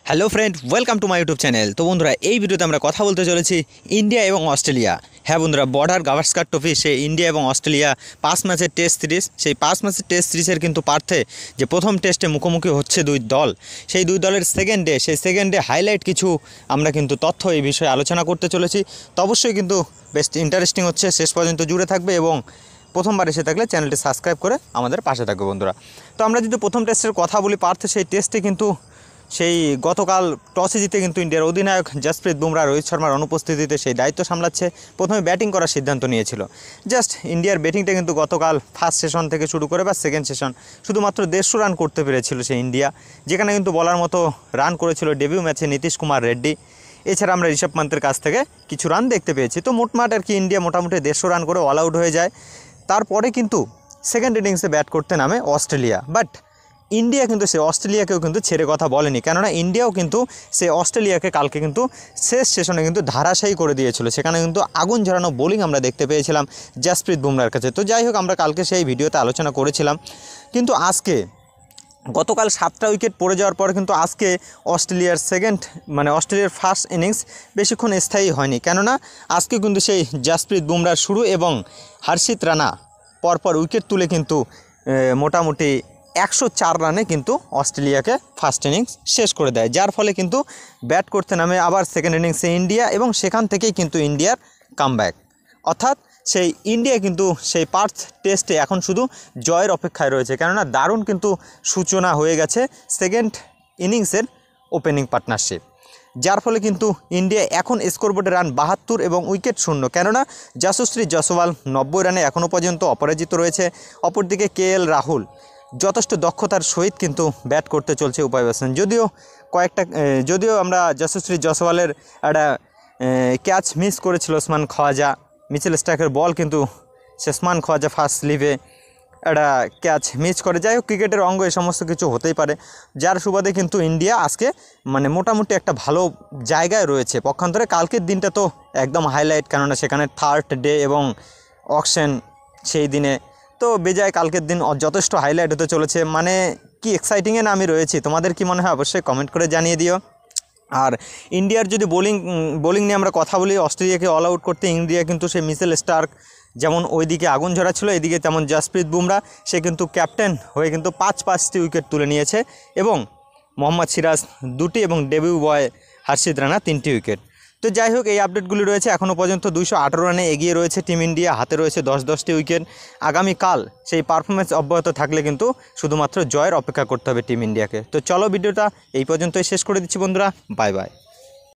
Hello friend, welcome to my YouTube channel. তো বন্ধুরা, এই ভিডিওতে আমরা কথা বলতে চলেছি ইন্ডিয়া এবং অস্ট্রেলিয়া। হ্যাঁ বন্ধুরা, বর্ডার গাভাস্কার ট্রফি সেই ইন্ডিয়া এবং অস্ট্রেলিয়া 5 ম্যাচের টেস্ট সিরিজ, সেই 5 ম্যাচের টেস্ট সিরিজের কিন্তু পার্থে যে প্রথম টেস্টে মুখোমুখি হচ্ছে দুই দল, সেই দুই দলের সেকেন্ড ডে হাইলাইট কিছু আমরা কিন্তু তথ্য এই বিষয়ে আলোচনা করতে চলেছি। তো অবশ্যই কিন্তু বেশ ইন্টারেস্টিং হচ্ছে, শেষ পর্যন্ত জুড়ে থাকবে এবং প্রথমবার এসে থাকলে চ্যানেলটি সাবস্ক্রাইব করে আমাদের পাশে থাকবে বন্ধুরা। তো আমরা যদি প্রথম টেস্টের কথা বলি, পার্থে সেই টেস্টে কিন্তু সেই গতকাল টসে জিতে কিন্তু ইন্ডিয়ার অধিনায়ক জসপ্রীত বুমরা রোহিত শর্মার অনুপস্থিতিতে সেই দায়িত্ব সামলাচ্ছে। প্রথমে ব্যাটিং করার সিদ্ধান্ত নিয়েছিল। জাস্ট ইন্ডিয়ার ব্যাটিংটা কিন্তু গতকাল ফার্স্ট সেশন থেকে শুরু করে বা সেকেন্ড সেশন শুধুমাত্র 150 রান করতে পেরেছিল সেই ইন্ডিয়া, যেখানে কিন্তু বলার মতো রান করেছিল ডেবিউ ম্যাচে নীতিশ কুমার রেড্ডি। এছাড়া আমরা ঋষভ পান্তের কাছ থেকে কিছু রান দেখতে পেয়েছি। তো মোটমাট আর কি ইন্ডিয়া মোটামুটি 150 রান করে অল আউট হয়ে যায়। তারপরে কিন্তু সেকেন্ড ইনিংসে ব্যাট করতে নামে অস্ট্রেলিয়া, বাট ইন্ডিয়া কিন্তু সে অস্ট্রেলিয়াকেও কিন্তু ছেড়ে কথা বলেনি, কেননা ইন্ডিয়াও কিন্তু সে অস্ট্রেলিয়াকে কালকে কিন্তু শেষ সেশনে কিন্তু ধারাশায়ী করে দিয়েছিল। সেখানে কিন্তু আগুন ঝরানো বোলিং আমরা দেখতে পেয়েছিলাম জসপ্রীত বুমরার কাছে। তো যাই হোক, আমরা কালকে সেই ভিডিওতে আলোচনা করেছিলাম। কিন্তু আজকে গতকাল 7টা উইকেট পড়ে যাওয়ার পর কিন্তু আজকে অস্ট্রেলিয়ার অস্ট্রেলিয়ার ফার্স্ট ইনিংস বেশিক্ষণ স্থায়ী হয়নি, কেননা আজকে কিন্তু সেই জসপ্রীত বুমরার শুরু এবং হর্ষিত রানা পরপর উইকেট তুলে কিন্তু মোটামুটি 104 রানে কিন্তু অস্ট্রেলিয়াকে ফার্স্ট ইনিংস শেষ করে দেয়, যার ফলে কিন্তু ব্যাট করতে নামে আবার সেকেন্ড ইনিংসে ইন্ডিয়া এবং সেখান থেকেই কিন্তু ইন্ডিয়ার কামব্যাক। অর্থাৎ সেই ইন্ডিয়া কিন্তু সেই পার্থ টেস্টে এখন শুধু জয়ের অপেক্ষায় রয়েছে, কেননা দারুণ কিন্তু সূচনা হয়ে গেছে সেকেন্ড ইনিংসের ওপেনিং পার্টনারশিপ, যার ফলে কিন্তু ইন্ডিয়া এখন স্কোরবোর্ডে রান 72 এবং উইকেট শূন্য, কেননা যশস্বী জয়সওয়াল 90 রানে এখনও পর্যন্ত অপরাজিত রয়েছে। অপরদিকে KL রাহুল যথেষ্ট দক্ষতার সহিত কিন্তু ব্যাট করতে চলছে উপায় ব্যাটসম্যান। যদিও আমরা যশস্বী জয়সওয়ালের একটা ক্যাচ মিস করেছিল ওসমান খওয়াজা, মিচেল স্টার্কের বল কিন্তু ওসমান খওয়াজা ফার্স্ট লিভে একটা ক্যাচ মিস করে। যাই হোক, ক্রিকেটের অঙ্গ এই সমস্ত কিছু হতেই পারে, যার সুবাদে কিন্তু ইন্ডিয়া আজকে মোটামুটি একটা ভালো জায়গায় রয়েছে। পক্ষান্তরে কালকের দিনটা তো একদম হাইলাইট, কেননা সেখানে থার্ড ডে এবং অকশন সেই দিনে। তো বেজায় কালকের দিন যথেষ্ট হাইলাইট হতে চলেছে। কি এক্সাইটিংয়ে না আমি রয়েছি, তোমাদের কি মনে হয় অবশ্যই কমেন্ট করে জানিয়ে দিও। আর ইন্ডিয়ার যদি বোলিং নিয়ে আমরা কথা বলি, অস্ট্রেলিয়াকে অল আউট করতে ইন্ডিয়া কিন্তু সেই মিচেল স্টার্ক যেমন ওইদিকে আগুন ঝরা ছিল, এদিকে তেমন জসপ্রীত বুমরা সে কিন্তু ক্যাপ্টেন হয়ে কিন্তু 5টি উইকেট তুলে নিয়েছে এবং মোহাম্মদ সিরাজ 2টি এবং ডেবিউ বয় হর্ষিত রানা 3টি উইকেট। তো যাই হোক, এই আপডেটগুলি রয়েছে। এখনও পর্যন্ত 218 রানে এগিয়ে রয়েছে টিম ইন্ডিয়া, হাতে রয়েছে 10টি উইকেট। আগামীকাল সেই পারফরমেন্স অব্যাহত থাকলে কিন্তু শুধুমাত্র জয়ের অপেক্ষা করতে হবে টিম ইন্ডিয়াকে। তো চলো, ভিডিওটা এই পর্যন্তই শেষ করে দিচ্ছি বন্ধুরা, বাই বাই।